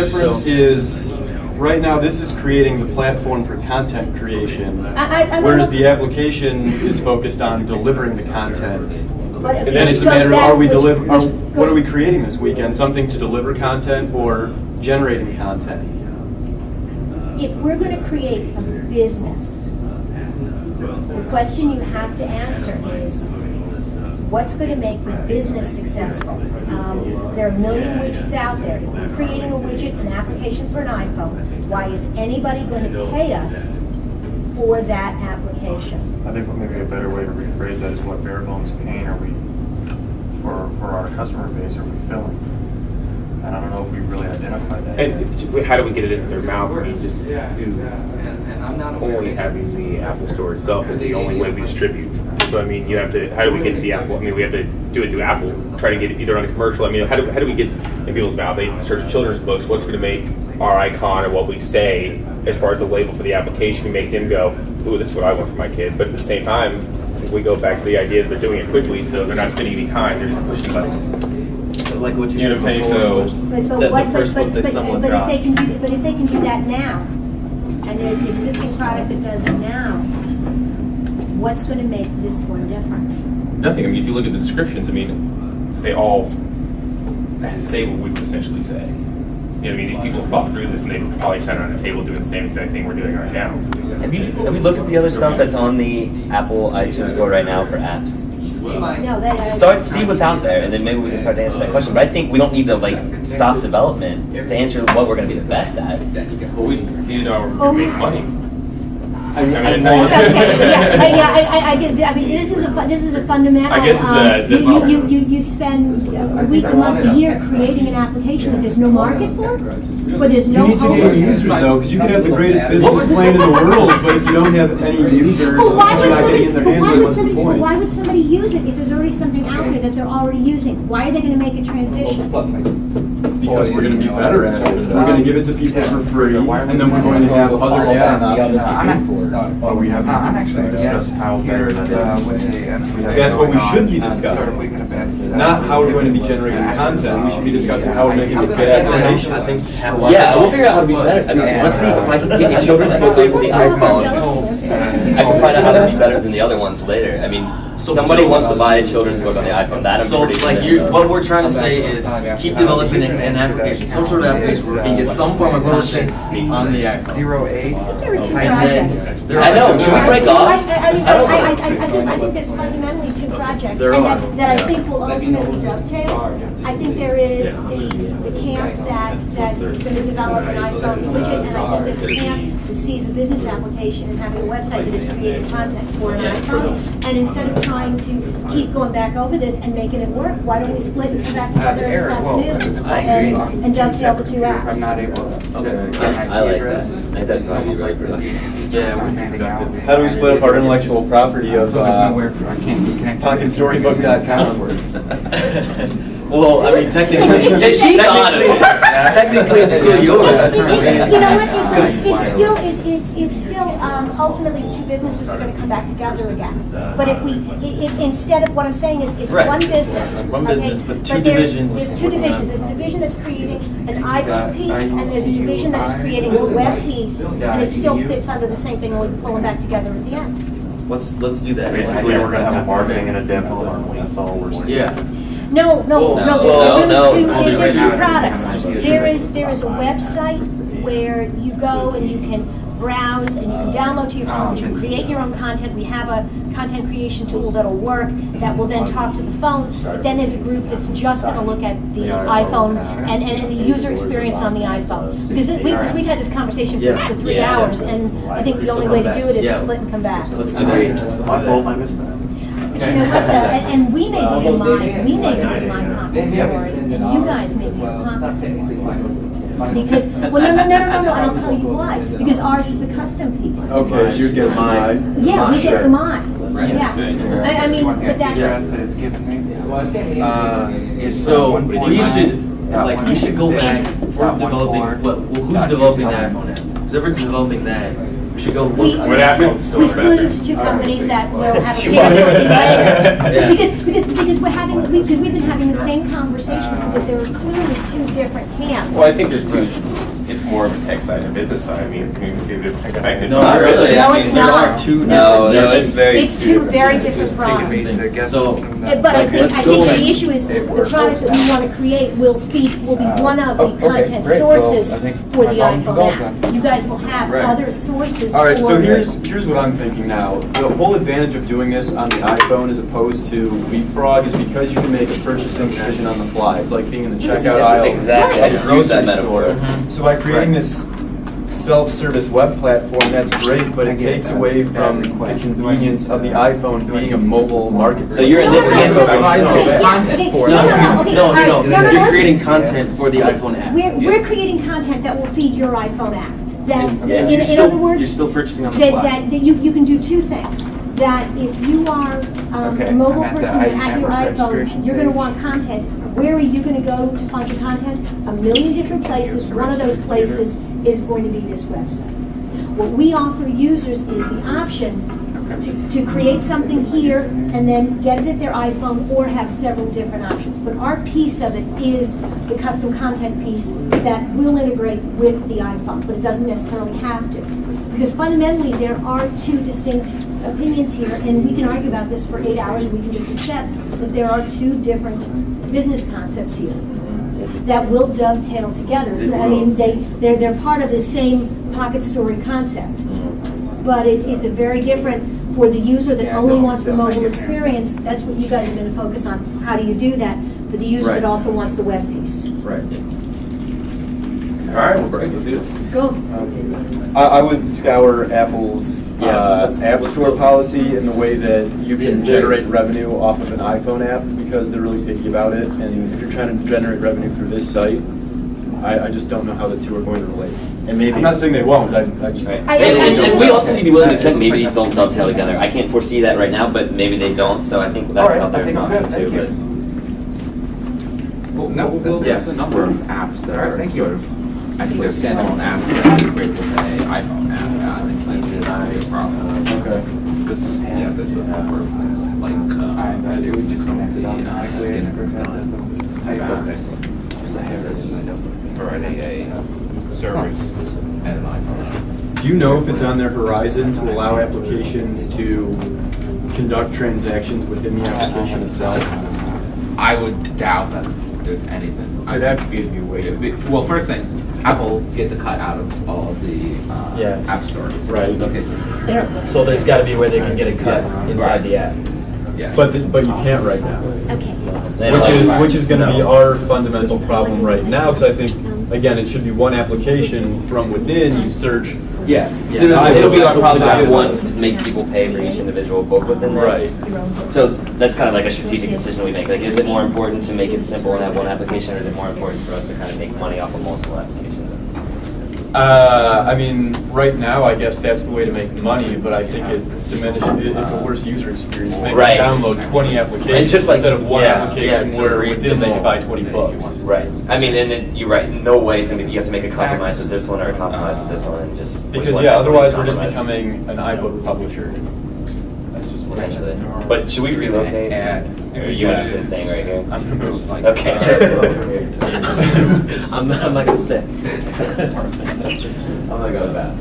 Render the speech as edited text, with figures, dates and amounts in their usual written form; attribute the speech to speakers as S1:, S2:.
S1: difference is, right now this is creating the platform for content creation, whereas the application is focused on delivering the content. And then it's a matter of what are we creating this weekend? Something to deliver content or generating content?
S2: If we're going to create a business, the question you have to answer is, what's going to make the business successful? There are a million widgets out there. If we're creating a widget, an application for an iPhone, why is anybody going to pay us for that application?
S3: I think maybe a better way to rephrase that is, what bare bones pain are we, for our customer base, are we filling? And I don't know if we really identified that.
S4: And how do we get it into their mouth? I mean, just only having the Apple Store itself is the only way we distribute. So I mean, you have to. How do we get to the Apple? I mean, we have to do it through Apple. Try to get it either on a commercial. I mean, how do we get in people's mouth? They search children's books. What's going to make our icon or what we say as far as the label for the application can make them go, "Ooh, this is what I want for my kids." But at the same time, if we go back to the idea that they're doing it quickly, so they're not spending any time. They're just pushing buttons.
S5: Like what you
S4: know what I'm saying? So
S5: the first book they stumbled across.
S2: But if they can do that now, and there's the existing product that does it now, what's going to make this one different?
S4: Nothing. I mean, if you look at the descriptions, I mean, they all say what we would essentially say. You know, I mean, these people thought through this, and they probably sat around a table doing the same exact thing we're doing right now.
S6: Have you looked at the other stuff that's on the Apple iTunes Store right now for apps?
S2: No,
S6: See what's out there, and then maybe we can start to answer that question. But I think we don't need to stop development to answer what we're going to be the best at.
S4: Well, we need to make money.
S2: I mean, this is a fundamental.
S4: I guess
S2: you spend a week, a month, a year creating an application that there's no market for, where there's no.
S1: You need to gain users though, because you can have the greatest business plan in the world, but if you don't have any users,
S2: Well, why
S1: you're
S2: would
S1: not
S2: somebody?
S1: getting in their hands.
S2: Why would
S1: What's the
S2: somebody?
S1: point?
S2: Why would somebody use it if there's already something out there that they're already using? Why are they going to make a transition?
S1: Because we're going to be better at it. We're going to give it to people for free, and then we're going to have other add-on options to pay for.
S3: But we haven't actually discussed how better that is.
S1: That's what we should be discussing. Not how we're going to be generating content. We should be discussing how we're making a good application.
S5: I think
S6: Yeah, we'll figure out how to be better. I mean, let's see if I can get you children's books for the iPhone. I can find out how to be better than the other ones later. I mean, somebody wants to buy a children's book on the iPhone. That I'm
S5: So,
S6: pretty
S5: like,
S6: convinced of.
S5: what we're trying to say is keep developing an application, some sort of application where we can get some form of content on the iPhone.
S2: 8.
S7: 08.
S2: I think there are two
S5: And
S2: projects.
S5: then
S6: I know. Should we break off?
S2: I think there's fundamentally two projects,
S5: There
S2: and
S5: are.
S2: that I think will ultimately dovetail. I think there is the camp that is going to develop an iPhone widget, and I think there's the camp that sees a business application and having a website that is creating content for an iPhone. And instead of trying to keep going back over this and making it work, why don't we split and come back together this afternoon and dovetail the two apps?
S7: I'm not able to.
S6: I like that. I think that'd probably be right productive.
S5: Yeah, we'd be productive.
S1: How do we split up our intellectual property of
S7: So there's nowhere for, I can't be connected.
S1: pocketstorybook.com?
S5: Well, I mean, technically,
S6: Yeah, she thought of it.
S5: technically it's still yours.
S2: You know what, it's still, ultimately the two businesses are gonna come back together again. But if instead of, what I'm saying is, it's
S5: Right.
S2: one business.
S5: One
S2: okay?
S5: business, but two
S2: there's-
S5: divisions.
S2: There's two divisions, there's a division that's creating an IP piece, and there's a division that is creating a web piece, and it still fits under the same thing, and we pull them back together at the end.
S5: Let's do that.
S3: Basically, we're going to have a marketing and a demo arm. That's all we're saying.
S5: Yeah.
S2: No,
S6: No,
S2: there's
S6: there's
S2: two
S6: two.
S2: products. There is a website where you go and you can browse and you can download to your phone, you can create your own content. We have a content creation tool that'll work, that will then talk to the phone. But then there's a group that's just going to look at the iPhone and the user experience on the iPhone. Because we've had this conversation for 3 hours, and I think the only way to do it is to split and come back.
S5: Let's do that.
S3: My fault, I missed that.
S2: But you know what, and we may be in my pocket story, and you guys may be in pocket story. Because, well, no, and I'll tell you why. Because ours is the custom piece.
S1: Okay, so yours gets mine.
S2: Yeah, we get the mine.
S5: Right.
S2: Yeah, I mean, but that's.
S7: That's what it's given me.
S5: So we should go back for developing. Who's developing the iPhone app? Who's ever developing that? We should go
S2: We
S5: look on
S4: What
S5: the
S4: happened?
S5: Apple store.
S2: we split two companies that will have a capability
S5: Yeah.
S2: later. Because we're having, because we've been having the same conversations, because there are clearly two different camps.
S4: Well, I think there's two. It's more of a tech side and business side. I mean, communicative effective.
S5: No, not really.
S2: No,
S5: I mean,
S2: it's
S5: there
S2: not.
S5: are two
S6: No,
S5: different.
S6: no, it's very
S2: It's two very different problems.
S5: So,
S2: But I think,
S5: let's
S2: I
S5: go
S2: think
S5: back.
S2: the issue is, the product that we want to create will be one of the
S7: Oh, okay,
S2: content
S7: great. Well,
S2: sources
S7: I think
S2: for
S7: my
S2: the
S7: phone can go
S2: iPhone app.
S7: then.
S2: You guys will have
S1: Right.
S2: other sources.
S1: All right, so
S2: for-
S1: here's what I'm thinking now. The whole advantage of doing this on the iPhone as opposed to Leapfrog is because you can make a purchasing decision on the fly. It's like being in the checkout aisle
S6: Exactly.
S1: of
S6: I
S1: a
S6: just used that
S1: grocery store.
S6: metaphor.
S1: So by creating this self-service web platform, that's great, but it takes away from the convenience of the iPhone being a mobile market.
S6: So you're in this camp.
S2: Okay, yeah,
S7: Content
S2: okay,
S7: for
S2: no,
S7: it.
S2: no, no, okay, all right,
S5: You're
S2: listen.
S5: creating content for the iPhone app.
S2: We're creating content that will feed your iPhone app. That,
S5: Yeah,
S2: in
S5: you're
S2: other
S5: still,
S2: words,
S5: you're still purchasing on the
S2: that,
S5: fly.
S2: that you can do two things. That if you are
S7: Okay,
S2: a mobile
S7: I'm at the
S2: person and at your
S7: iPhone
S2: iPhone,
S7: registration
S2: you're going to
S7: page.
S2: want content. Where are you going to go to find your content? A million different places. One of those places is going to be this website. What we offer users is the option to create something here and then get it at their iPhone or have several different options. But our piece of it is the custom content piece that will integrate with the iPhone, but it doesn't necessarily have to. Because fundamentally, there are two distinct opinions here, and we can argue about this for 8 hours, and we can just accept that there are two different business concepts here that will dovetail together. I mean, they're part of the same pocket story concept. But it's a very different, for the user that only wants the mobile experience, that's what you guys are going to focus on. How do you do that? For the user that
S1: Right.
S2: also wants the web piece.
S1: Right.
S4: All right, we'll break. Let's do this.
S2: Go.
S1: I would scour Apple's App Store policy in the way that you can generate revenue off of an iPhone app because they're really picky about it. And if you're trying to generate revenue through this site, I just don't know how the two are going to relate.
S5: And maybe
S1: I'm not saying they won't. I just
S6: Right.
S2: I-
S6: And we also need to be willing to accept maybe these don't dovetail together. I can't foresee that right now, but maybe they don't. So I think that's
S7: All right,
S6: out there
S7: I
S6: as an
S7: think I'm
S6: option
S7: good.
S6: too.
S7: Thank
S6: But
S7: No,
S8: There's a number of apps that
S7: All right,
S8: are
S7: thank you.
S8: sort of, I think they're standalone apps that integrate with an iPhone app. I think that's not a problem.
S1: Okay.
S8: Yeah, there's a number of things like,
S7: it would just come
S8: the, providing a service and an iPhone app.
S1: Do you know if it's on their horizon to allow applications to conduct transactions within the application itself?
S8: I would doubt that there's anything.
S1: It'd have to be a new way.
S8: Well, first thing, Apple gets a cut out of all of the
S5: Yeah.
S8: App Store.
S1: Right.
S8: Okay.
S5: So there's got to be where they can get a cut inside the app.
S8: Yeah.
S1: But you can't right now.
S2: Okay.
S1: Which is going to be our fundamental problem right now, because I think, again, it should be one application from within, you search.
S6: Yeah,
S1: Yeah.
S6: it'll be our
S1: So
S6: problem
S1: design
S6: to
S1: one.
S6: one, to make people pay for each individual book within there.
S1: Right.
S6: So that's kind of like a strategic decision we make. Like, is it more important to make it simple and have one application, or is it more important for us to kind of make money off of multiple applications?
S1: I mean, right now, I guess that's the way to make money, but I think it's a worse user experience to make them
S6: Right.
S1: download 20 applications
S6: It's just like-
S1: instead of one
S6: yeah,
S1: application
S5: yeah, to
S1: where
S5: read
S1: within
S5: them
S1: they can
S5: all.
S1: buy 20 books.
S6: Right. I mean, you're right. No way it's gonna be. You have to make a compromise with this one or a compromise with this one, and just which
S1: Because
S6: one
S1: yeah,
S6: has the
S1: otherwise
S6: least
S1: we're just
S6: compromise.
S1: becoming an iBook publisher.
S6: Essentially. But should we relocate? Or are you interested in staying right here?
S1: I'm gonna move.
S6: Okay.
S5: I'm not going to stay. I'm not going back.